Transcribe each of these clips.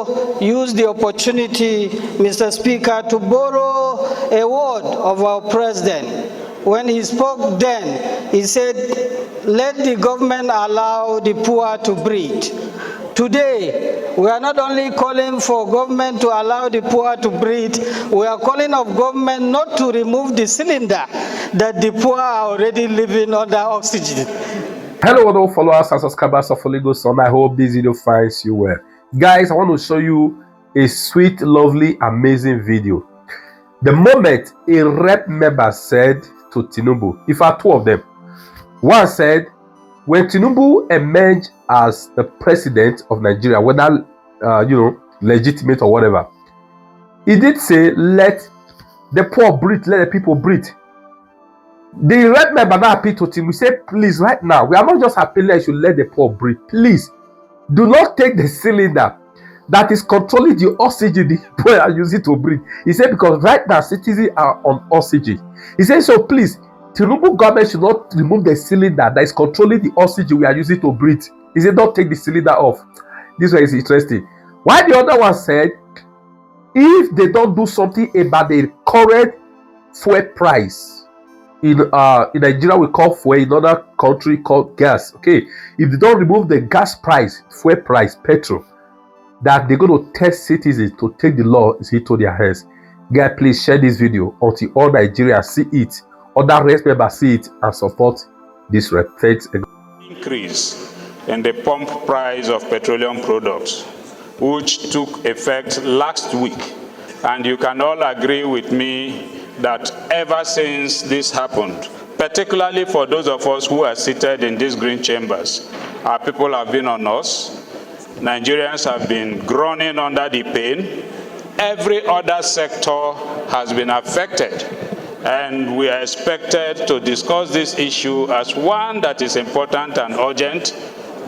also use the opportunity, Mr. Speaker, to borrow a word of our president. When he spoke then, he said, let the government allow the poor to breathe. Today, we are not only calling for government to allow the poor to breathe, we are calling of government not to remove the cylinder that the poor are already living under oxygen. Hello, all followers and subscribers of Holy Ghost Son. I hope this video finds you well. Guys, I want to show you a sweet, lovely, amazing video. The moment a rep member said to Tinubu, in fact, two of them, one said, when Tinubu emerged as the president of Nigeria, whether legitimate or whatever, he did say, let the poor breathe, let the people breathe. The rep member now appealed to him. We said, please, right now, we are not just appealing that you should let the poor breathe. Please, do not take the cylinder that is controlling the oxygen the poor are using to breathe. He said, because right now, citizens are on oxygen. He said, so please, Tinubu government should not remove the cylinder that is controlling the oxygen we are using to breathe. He said, don't take the cylinder off. This one is interesting. Why the other one said, if they don't do something about the current fuel price, in Nigeria we call fuel, in another country called gas. Okay, if they don't remove the gas price, fuel price, petrol, that they're going to test citizens to take the law into their hands. Guys, please share this video until all Nigerians see it, other rest members see it, and support this rep. Thanks. Increase in the pump price of petroleum products, which took effect last week, and you can all agree with me that ever since this happened, particularly for those of us who are seated in these green chambers, our people have been on us. Nigerians have been groaning under the pain. Every other sector has been affected, and we are expected to discuss this issue as one that is important and urgent,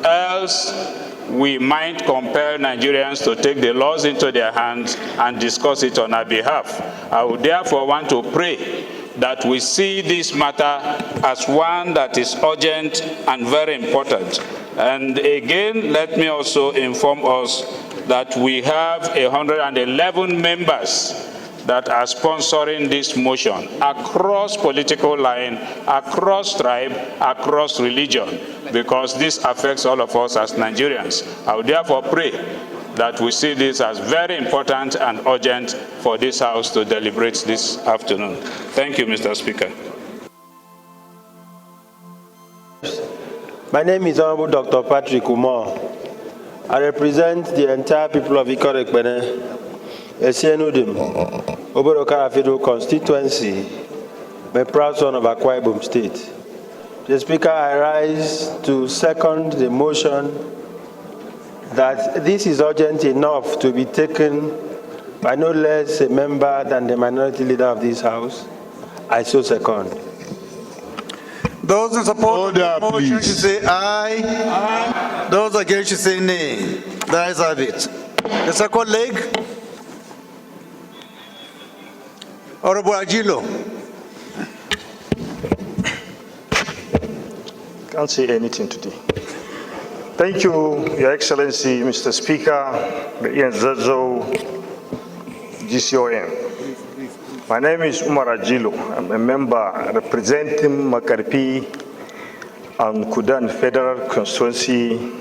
else we might compel Nigerians to take the laws into their hands and discuss it on our behalf. I would therefore want to pray that we see this matter as one that is urgent and very important. And again, let me also inform us that we have 111 members that are sponsoring this motion across political line, across tribe, across religion, because this affects all of us as Nigerians. I would therefore pray that we see this as very important and urgent for this House to deliberate this afternoon. Thank you, Mr. Speaker. My name is Honorable Dr. Patrick Umar. I represent the entire people of Ikorekbene, Esienudim, Oborokara Federal Constituency, my proud son of Akwa Ibom State. The Speaker, I rise to second the motion that this is urgent enough to be taken by no less a member than the minority leader of this House. I so second. Those in support of the motion should say aye. Aye. Those against should say nay. The ayes have it. The second leg. Honorable Agilo. Can't say anything today. Thank you, Your Excellency, Mr. Speaker, the Ian Zazo, GCOM. My name is Umar Agilo. I'm a member representing Makarpi and Kudan Federal Constituency.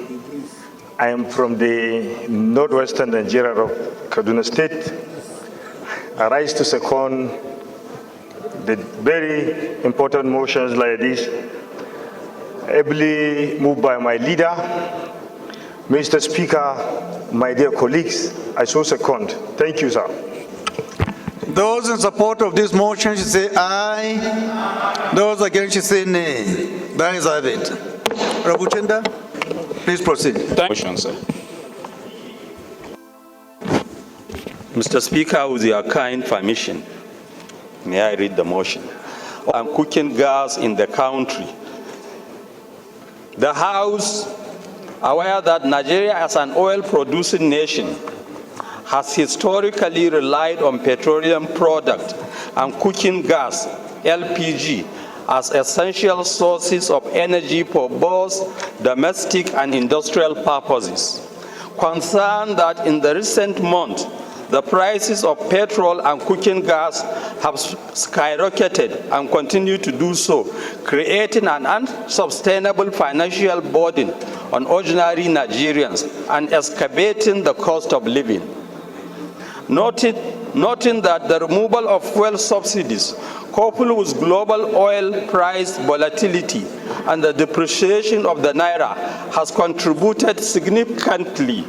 I am from the northwestern Nigeria of Kaduna State. I rise to second the very important motions like this, ably moved by my leader. Mr. Speaker, my dear colleagues, I so second. Thank you, sir. Those in support of this motion should say aye. Aye. Those against should say nay. The ayes have it. Rabuchenda, please proceed. Thank you, sir. Mr. Speaker, with your kind permission, may I read the motion? I'm cooking gas in the country. The House, aware that Nigeria as an oil-producing nation has historically relied on petroleum product and cooking gas, LPG, as essential sources of energy for both domestic and industrial purposes. concerned that in the recent months, the prices of petrol and cooking gas have skyrocketed and continue to do so, creating an unsustainable financial burden on ordinary Nigerians and excavating the cost of living. Noting that the removal of fuel subsidies, coupled with global oil price volatility and the depreciation of the naira, has contributed significantly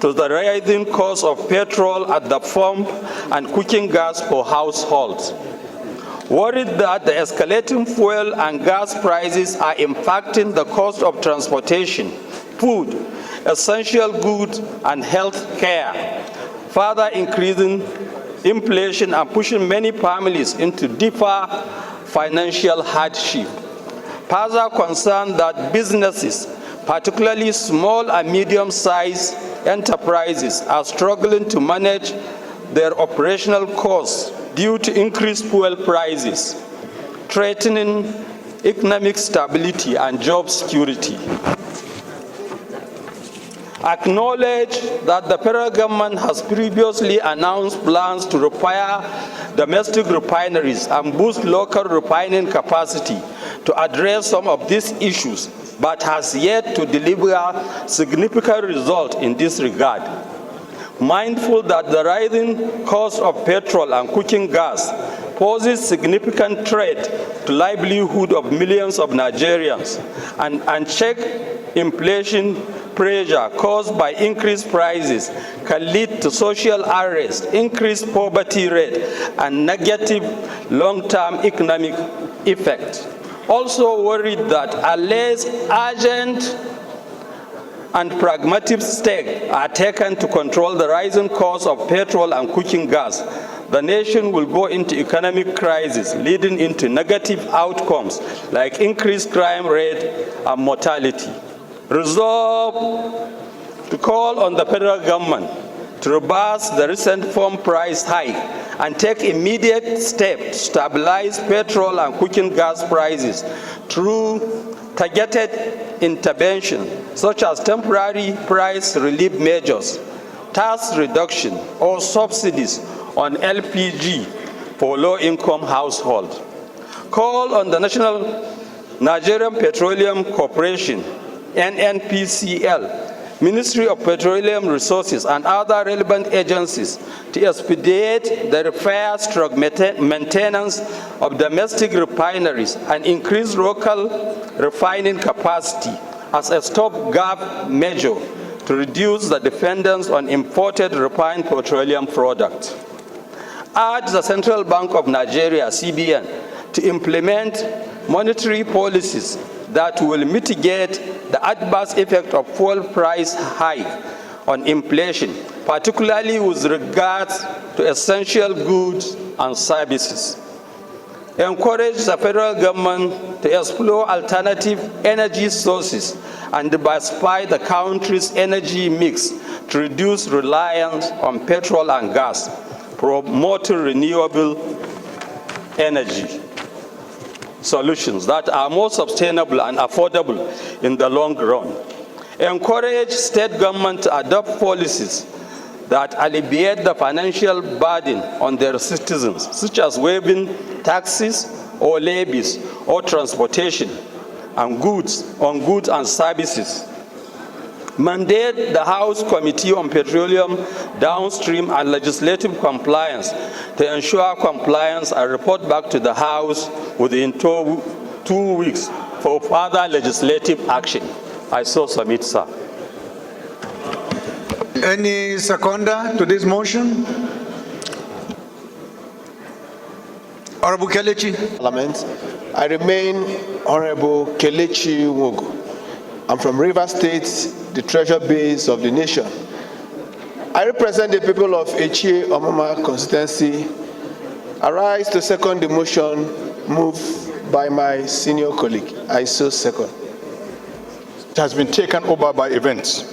to the rising cost of petrol at the pump and cooking gas for households. Worried that the escalating fuel and gas prices are impacting the cost of transportation, food, essential goods, and health care, further increasing inflation and pushing many families into deeper financial hardship. Further concerned that businesses, particularly small and medium-sized enterprises, are struggling to manage their operational costs due to increased fuel prices, threatening economic stability and job security. Acknowledge that the federal government has previously announced plans to require domestic refineries and boost local refining capacity to address some of these issues, but has yet to deliver significant results in this regard. Mindful that the rising cost of petrol and cooking gas poses significant threat to livelihood of millions of Nigerians, and unchecked inflation pressure caused by increased prices can lead to social unrest, increased poverty rate, and negative long-term economic effects. Also worried that unless urgent and pragmatic steps are taken to control the rising cost of petrol and cooking gas, the nation will go into economic crisis, leading into negative outcomes like increased crime rate and mortality. Resolve to call on the federal government to reverse the recent farm price hike and take immediate steps to stabilize petrol and cooking gas prices through targeted intervention, such as temporary price relief measures, tax reduction, or subsidies on LPG for low-income households. Call on the Nigerian Petroleum Corporation, NNPCL, Ministry of Petroleum Resources, and other relevant agencies to expedite the repair/maintenance of domestic refineries and increase local refining capacity as a stopgap measure to reduce the dependence on imported refined petroleum products. Urge the Central Bank of Nigeria, CBN, to implement monetary policies that will mitigate the adverse effect of fuel price hike on inflation, particularly with regards to essential goods and services. Encourage the federal government to explore alternative energy sources and diversify the country's energy mix to reduce reliance on petrol and gas, promoting renewable energy solutions that are more sustainable and affordable in the long run. Encourage state government to adopt policies that alleviate the financial burden on their citizens, such as waiving taxes or levies or transportation and goods and services. Mandate the House Committee on Petroleum, Downstream, and Legislative Compliance to ensure compliance and report back to the House within 2 weeks for further legislative action. I so submit, sir. Any seconder to this motion? Honorable Kelechi. Parliament. I remain Honorable Kelechi Nwogo. I'm from Rivers State, the treasure base of the nation. I represent the people of Echie Omama constituency. I rise to second the motion moved by my senior colleague. I so second. It has been taken over by events.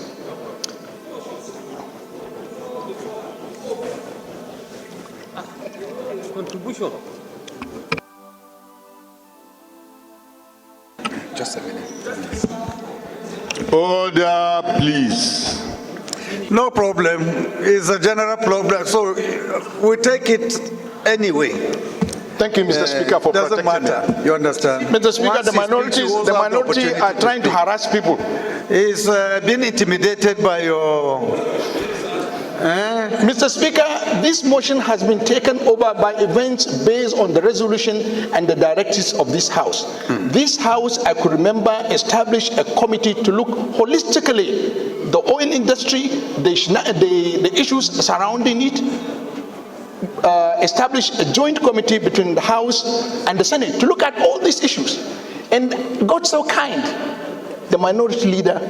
Contribution. Just a minute. Order, please. No problem. It's a general problem, so we take it anyway. Thank you, Mr. Speaker, for doesn't protecting matter. me. You understand? Mr. Speaker, Once the he speaks, he will minority have the opportunity are trying to speak. harass people. He's been intimidated by your... Mr. Speaker, this motion has been taken over by events based on the resolution and the directives of this House. This House, I could remember, established a committee to look holistically the oil industry, the issues surrounding it, establish a joint committee between the House and the Senate to look at all these issues. And God so kind, the minority leader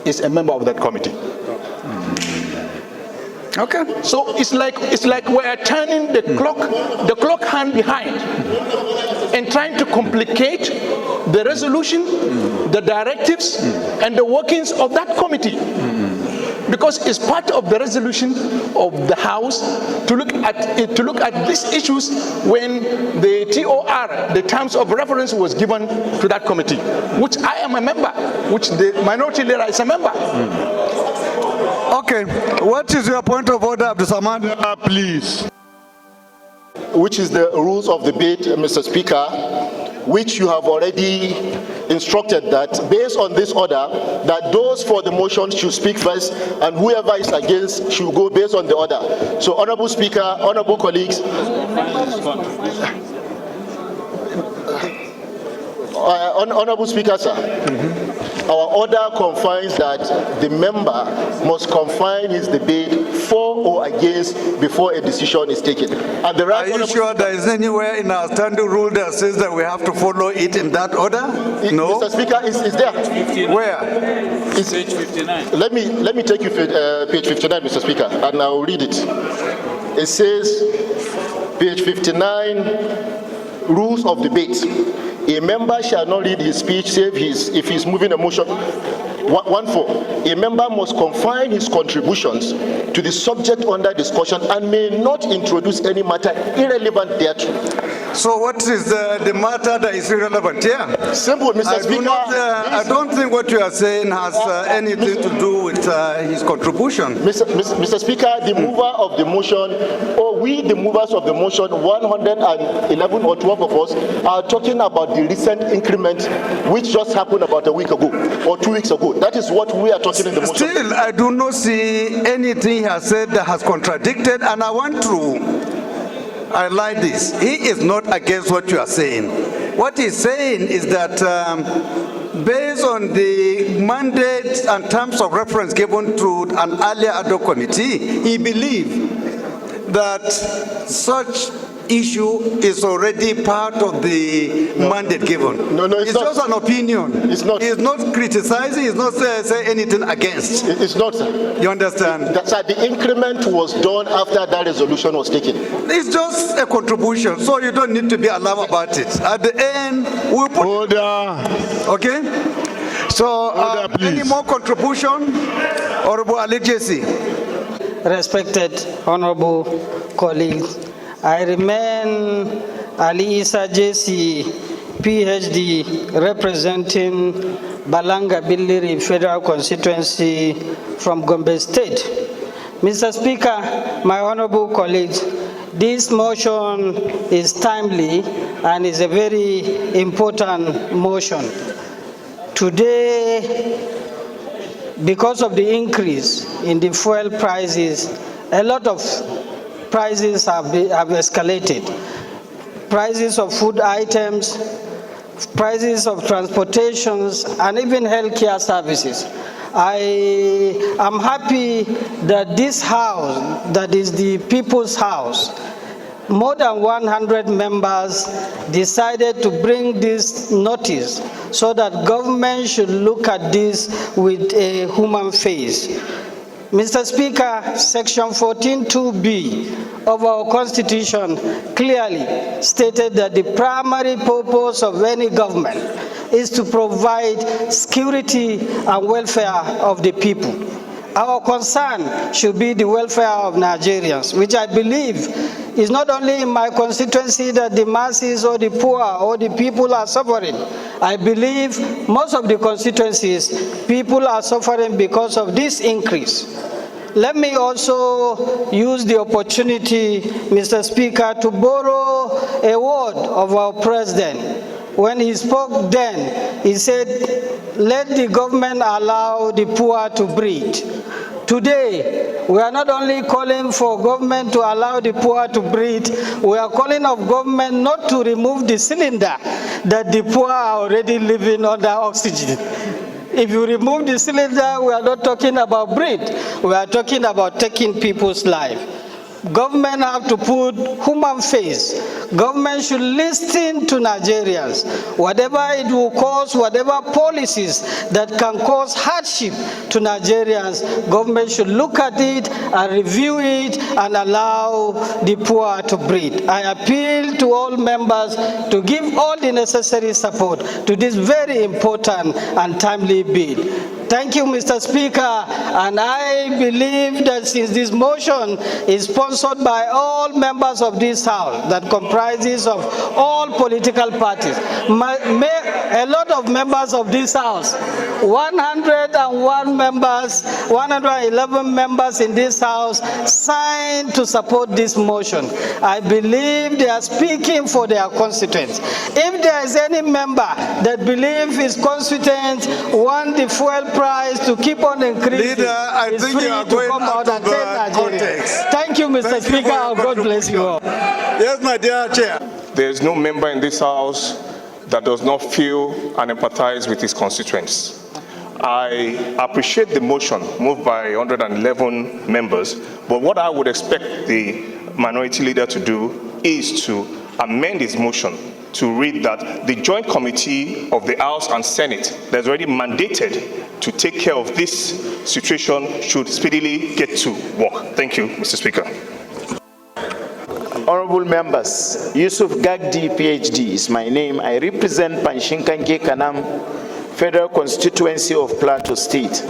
is a member of that committee. Okay. So it's like we're turning the clock hand behind and trying to complicate the resolution, the directives, and the workings of that committee. Because it's part of the resolution of the House to look at these issues when the TOR, the terms of reference, was given to that committee, which I am a member, which the minority leader is a member. Okay, what is your point of order, Abdul Samad? Please. Which is the rules of debate, Mr. Speaker, which you have already instructed that based on this order, that those for the motion should speak first and whoever is against should go based on the order. So, Honorable Speaker, honorable colleagues, Honorable Speaker, sir, our order confines that the member must confine his debate for or against before a decision is taken. And the right. Are you sure there is anywhere in our standing rule that says that we have to follow it in that order? No. Mr. Speaker, is there? Where? It's page 59. Let me take you page 59, Mr. Speaker, and I will read it. It says, page 59, rules of debate. A member shall not read his speech save if he's moving a motion. 1.4. A member must confine his contributions to the subject under discussion and may not introduce any matter irrelevant thereto. So what is the matter that is irrelevant here? Simple, Mr. Speaker. I don't think what you are saying has anything to do with his contribution. Mr. Speaker, the mover of the motion, or we the movers of the motion, 111 or 12 of us, are talking about the recent increment which just happened about a week ago or 2 weeks ago. That is what we are talking in the motion. Still, I do not see anything he has said that has contradicted, and I want to highlight this. He is not against what you are saying. What he's saying is that based on the mandate and terms of reference given to an earlier ad hoc committee, he believes that such issue is already part of the mandate given. No, it's not. Just an opinion. It's not. He's not criticizing, he's not saying anything against. It's not, sir. You understand? Sir, the increment was done after that resolution was taken. It's just a contribution, so you don't need to be alarmed about it. At the end, we'll put... Order. Okay? So, Order, any more contribution? Honorable Ali Jesse. Respected honorable colleagues, I remain Ali Issa JC, PhD, representing Balanga Billiri Federal Constituency from Gombe State. Mr. Speaker, my honorable colleagues, this motion is timely and is a very important motion. Today, because of the increase in the fuel prices, a lot of prices have escalated. Prices of food items, prices of transportations, and even healthcare services. I am happy that this house, that is the People's House, more than 100 members decided to bring this notice so that government should look at this with a human face. Mr. Speaker, Section 14(2)(b) of our Constitution clearly stated that the primary purpose of any government is to provide security and welfare of the people. Our concern should be the welfare of Nigerians, which I believe is not only in my constituency that the masses or the poor or the people are suffering. I believe most of the constituencies, people are suffering because of this increase. Let me also use the opportunity, Mr. Speaker, to borrow a word of our president. When he spoke then, he said, let the government allow the poor to breathe. Today, we are not only calling for government to allow the poor to breathe, we are calling of government not to remove the cylinder that the poor are already living under oxygen. If you remove the cylinder, we are not talking about breath, we are talking about taking people's life. Government have to put human face. Government should listen to Nigerians. Whatever it will cause, whatever policies that can cause hardship to Nigerians, government should look at it and review it and allow the poor to breathe. I appeal to all members to give all the necessary support to this very important and timely bill. Thank you, Mr. Speaker, and I believe that since this motion is sponsored by all members of this House, that comprises of all political parties, a lot of members of this House, 101 members, 111 members in this House signed to support this motion. I believe they are speaking for their constituents. If there is any member that believes his constituents want the fuel price to keep on increasing, Leader, I think you are going out of context. Thank you, Mr. Speaker. God bless you all. Yes, my dear Chair. There is no member in this House that does not feel and empathize with his constituents. I appreciate the motion moved by 111 members, but what I would expect the minority leader to do is to amend his motion to read that the Joint Committee of the House and Senate that's already mandated to take care of this situation should speedily get to work. Thank you, Mr. Speaker. Honorable members, Yusuf Gagdi, PhD is my name. I represent Panshinkanke Kanam, Federal Constituency of Plateau State.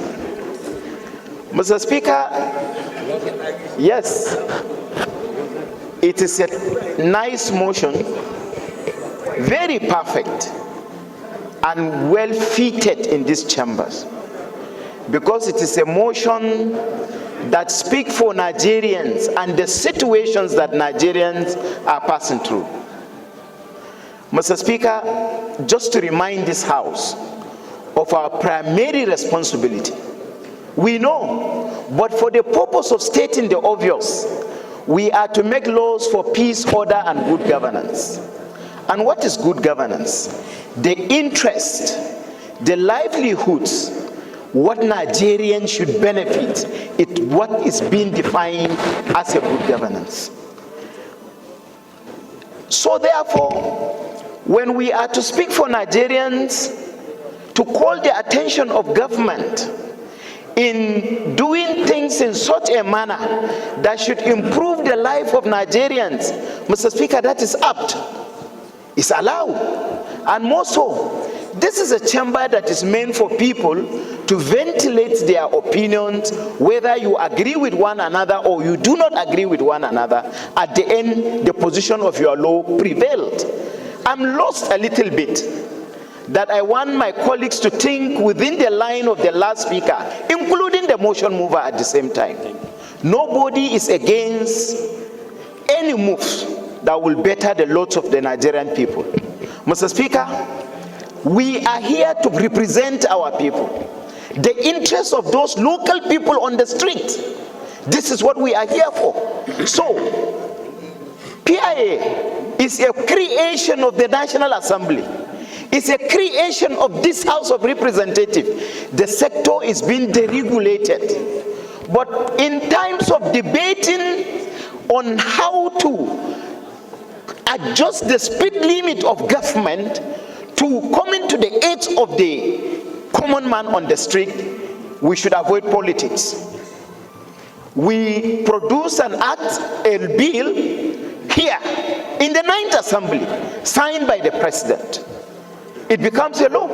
Mr. Speaker, yes, it is a nice motion, very perfect and well fitted in these chambers, because it is a motion that speaks for Nigerians and the situations that Nigerians are passing through. Mr. Speaker, just to remind this House of our primary responsibility, we know, but for the purpose of stating the obvious, we are to make laws for peace, order, and good governance. And what is good governance? The interest, the livelihoods, what Nigerians should benefit, what is being defined as a good governance. So therefore, when we are to speak for Nigerians, to call the attention of government in doing things in such a manner that should improve the life of Nigerians, Mr. Speaker, that is apt. It's allowed. And more so, this is a chamber that is meant for people to ventilate their opinions, whether you agree with one another or you do not agree with one another. At the end, the position of your law prevailed. I'm lost a little bit that I want my colleagues to think within the line of the last speaker, including the motion mover at the same time. Nobody is against any moves that will better the lots of the Nigerian people. Mr. Speaker, we are here to represent our people, the interests of those local people on the street. This is what we are here for. So, PIA is a creation of the National Assembly. It's a creation of this House of Representatives. The sector is being deregulated. But in times of debating on how to adjust the speed limit of government to come to the aid of the common man on the street, we should avoid politics. We produce an act, a bill, here in the 9th Assembly, signed by the President. It becomes a law.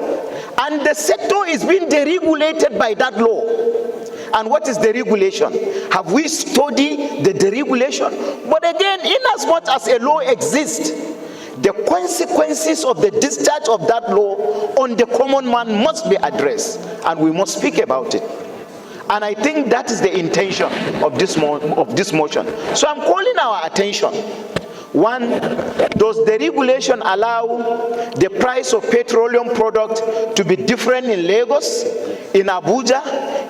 And the sector is being deregulated by that law. And what is deregulation? Have we studied the deregulation? But again, inasmuch as a law exists, the consequences of the discharge of that law on the common man must be addressed, and we must speak about it. And I think that is the intention of this motion. So I'm calling our attention. One, does the regulation allow the price of petroleum product to be different in Lagos, in Abuja,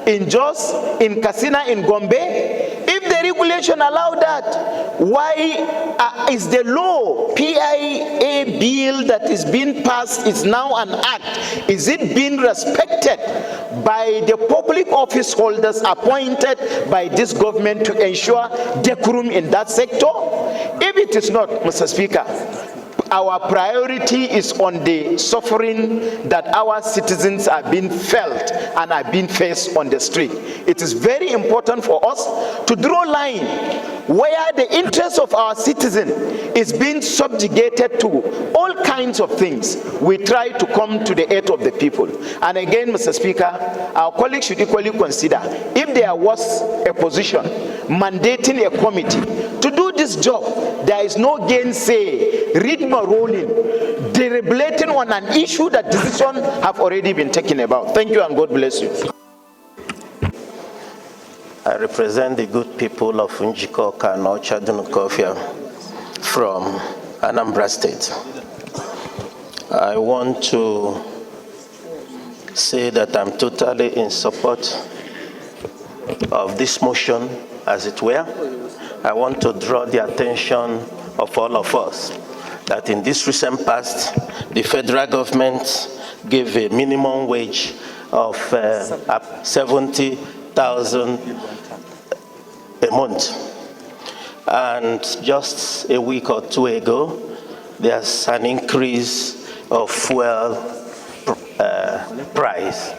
in Jos, in Katsina, in Gombe? If the regulation allow that, why is the law, PIA bill that is being passed is now an act? Is it being respected by the public office holders appointed by this government to ensure decorum in that sector? If it is not, Mr. Speaker, our priority is on the suffering that our citizens are being felt and are being faced on the street. It is very important for us to draw a line where the interest of our citizen is being subjugated to all kinds of things. We try to come to the aid of the people. And again, Mr. Speaker, our colleagues should equally consider if there was a position mandating a committee to do this job, there is no gainsay, rhythm rolling, deliberating on an issue that decisions have already been taken about. Thank you and God bless you. I represent the good people of Njiko, Kano, Chadunukofia from Anambra State. I want to say that I'm totally in support of this motion, as it were. I want to draw the attention of all of us that in this recent past, the federal government gave a minimum wage of 70,000 a month. And just a week or two ago, there's an increase of fuel price.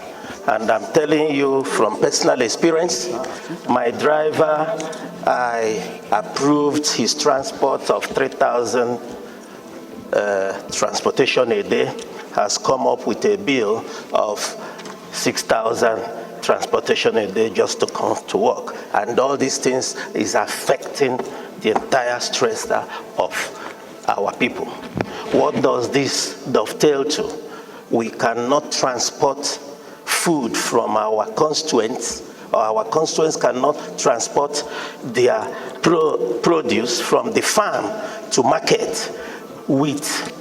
And I'm telling you from personal experience, my driver, I approved his transport of 3,000 transportation a day, has come up with a bill of 6,000 transportation a day just to come to work. And all these things is affecting the entire stress of our people. What does this dovetail to? We cannot transport food from our constituents, or our constituents cannot transport their produce from the farm to market with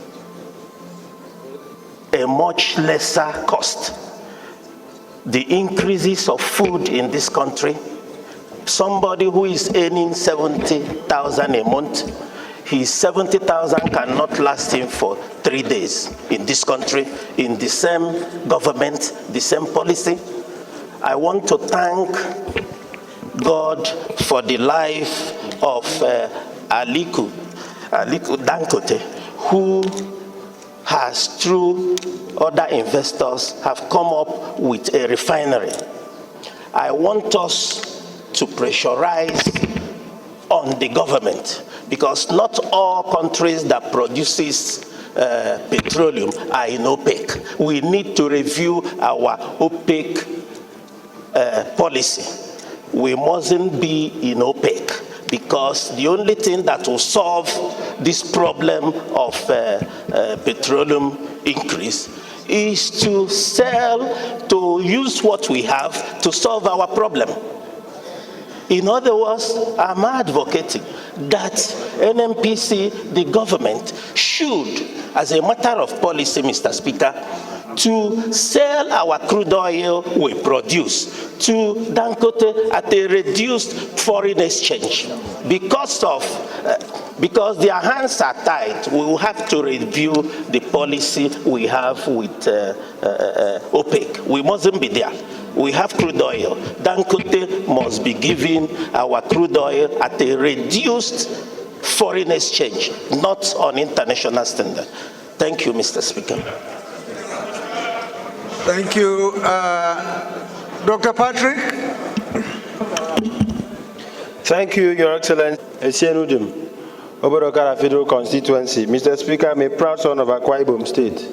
a much lesser cost. The increases of food in this country, somebody who is earning 70,000 a month, his 70,000 cannot last him for 3 days in this country, in the same government, the same policy. I want to thank God for the life of Aliko Dangote, who has, through other investors, have come up with a refinery. I want us to pressurize on the government, because not all countries that produces petroleum are in OPEC. We need to review our OPEC policy. We mustn't be in OPEC, because the only thing that will solve this problem of petroleum increase is to use what we have to solve our problem. In other words, I'm advocating that NNPC, the government, should, as a matter of policy, Mr. Speaker, to sell our crude oil we produce to Dangote at a reduced foreign exchange. Because their hands are tied, we will have to review the policy we have with OPEC. We mustn't be there. We have crude oil. Dangote must be giving our crude oil at a reduced foreign exchange, not on international standard. Thank you, Mr. Speaker. Thank you. Dr. Patrick? Thank you, Your Excellency. Esienudim, Oborokara Federal Constituency. Mr. Speaker, I'm a proud son of Akwa Ibom State.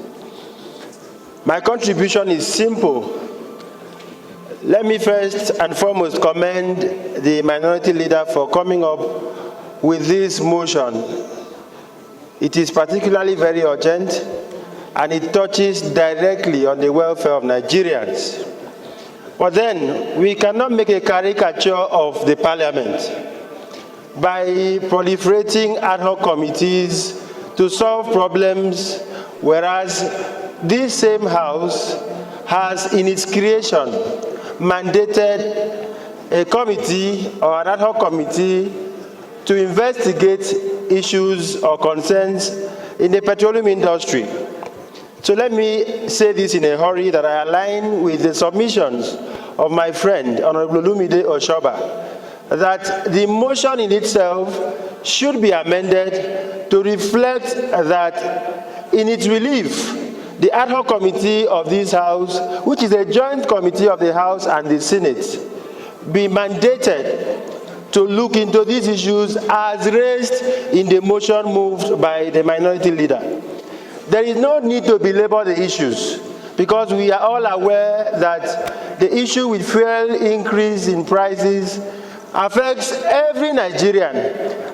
My contribution is simple. Let me first and foremost commend the minority leader for coming up with this motion. It is particularly very urgent, and it touches directly on the welfare of Nigerians. But then we cannot make a caricature of the parliament by proliferating ad hoc committees to solve problems, whereas this same house has in its creation mandated a committee or an ad hoc committee to investigate issues or concerns in the petroleum industry. So let me say this in a hurry that I align with the submissions of my friend, Honorable Olumide Oshoba, that the motion in itself should be amended to reflect that in its relief, the ad hoc committee of this House, which is a joint committee of the House and the Senate, be mandated to look into these issues as raised in the motion moved by the minority leader. There is no need to belabor the issues because we are all aware that the issue with fuel increase in prices affects every Nigerian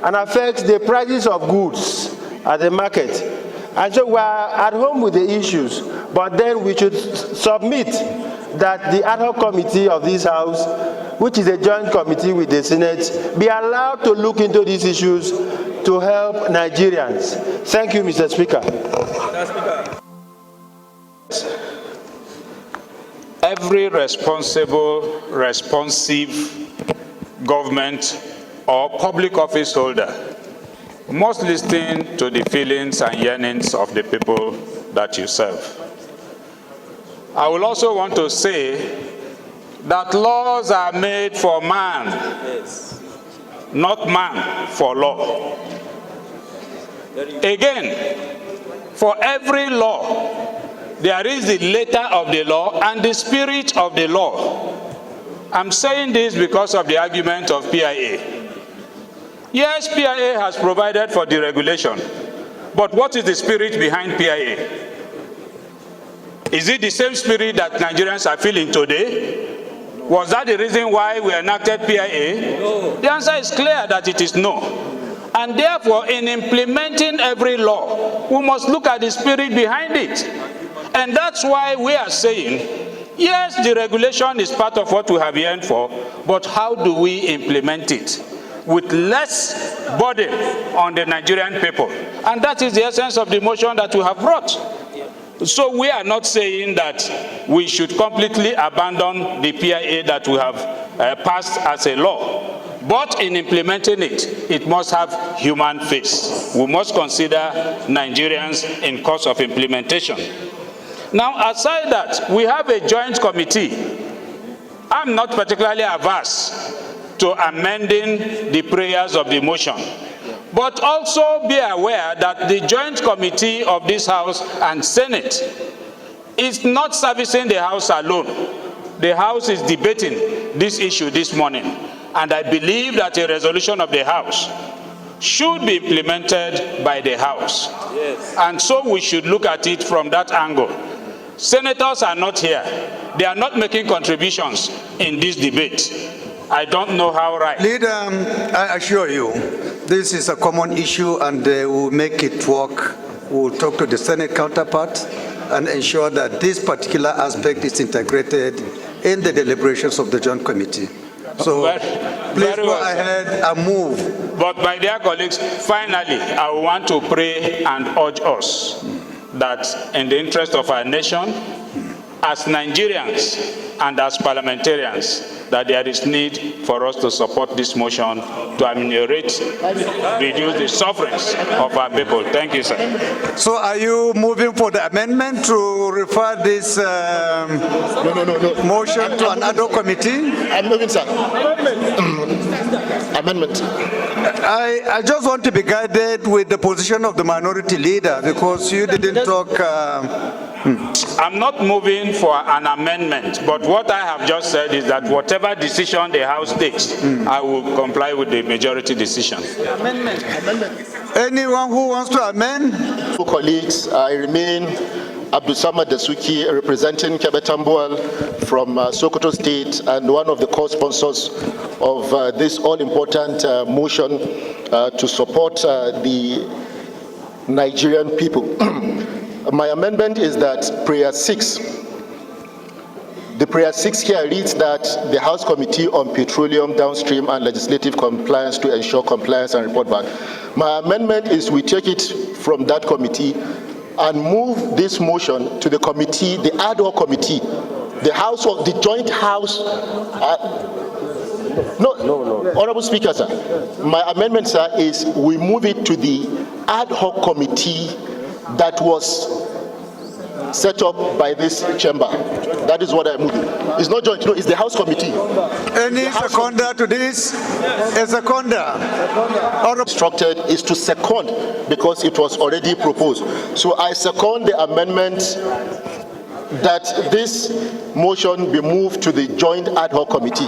and affects the prices of goods at the market. And so we are at home with the issues, but then we should submit that the ad hoc committee of this House, which is a joint committee with the Senate, be allowed to look into these issues to help Nigerians. Thank you, Mr. Speaker. Every responsible, responsive government or public office holder must listen to the feelings and yearnings of the people that you serve. I will also want to say that laws are made for man, not man for law. Again, for every law, there is the letter of the law and the spirit of the law. I'm saying this because of the argument of PIA. Yes, PIA has provided for deregulation, but what is the spirit behind PIA? Is it the same spirit that Nigerians are feeling today? Was that the reason why we enacted PIA? No. The answer is clear that it is no. And therefore, in implementing every law, we must look at the spirit behind it. And that's why we are saying, yes, deregulation is part of what we have yearned for, but how do we implement it with less burden on the Nigerian people? And that is the essence of the motion that we have brought. So we are not saying that we should completely abandon the PIA that we have passed as a law. But in implementing it, it must have human face. We must consider Nigerians in course of implementation. Now, aside that, we have a joint committee. I'm not particularly averse to amending the prayers of the motion. But also be aware that the joint committee of this House and Senate is not servicing the House alone. The House is debating this issue this morning. And I believe that a resolution of the House should be implemented by the House. Yes. And so we should look at it from that angle. Senators are not here. They are not making contributions in this debate. I don't know how right. Leader, I assure you, this is a common issue and we'll make it work. We'll talk to the Senate counterpart and ensure that this particular aspect is integrated in the deliberations of the joint committee. So please go ahead and move. But my dear colleagues, finally, I want to pray and urge us that in the interest of our nation, as Nigerians and as parliamentarians, that there is need for us to support this motion to ameliorate, reduce the sufferings of our people. Thank you, sir. So are you moving for the amendment to refer this motion to an ad hoc committee? I'm moving, sir. Amendment. I just want to be guided with the position of the minority leader because you didn't talk. I'm not moving for an amendment, but what I have just said is that whatever decision the House takes, I will comply with the majority decision. Amendment. Anyone who wants to amend? Colleagues, I remain Abdussamad Dasuki, representing Kebetambual from Sokoto State and one of the co-sponsors of this all-important motion to support the Nigerian people. My amendment is that prayer 6 The prayer 6 here reads that the House Committee on Petroleum, Downstream and Legislative Compliance to ensure compliance and report back. My amendment is we take it from that committee and move this motion to the committee, the ad hoc committee, the House of the Joint House. No. Honorable Speaker, sir, my amendment, sir, is we move it to the ad hoc committee that was set up by this chamber. That is what I move. It's not joint, no, it's the House Committee. Any seconder to this? A seconder. Instructed is to second because it was already proposed. So I second the amendment that this motion be moved to the joint ad hoc committee.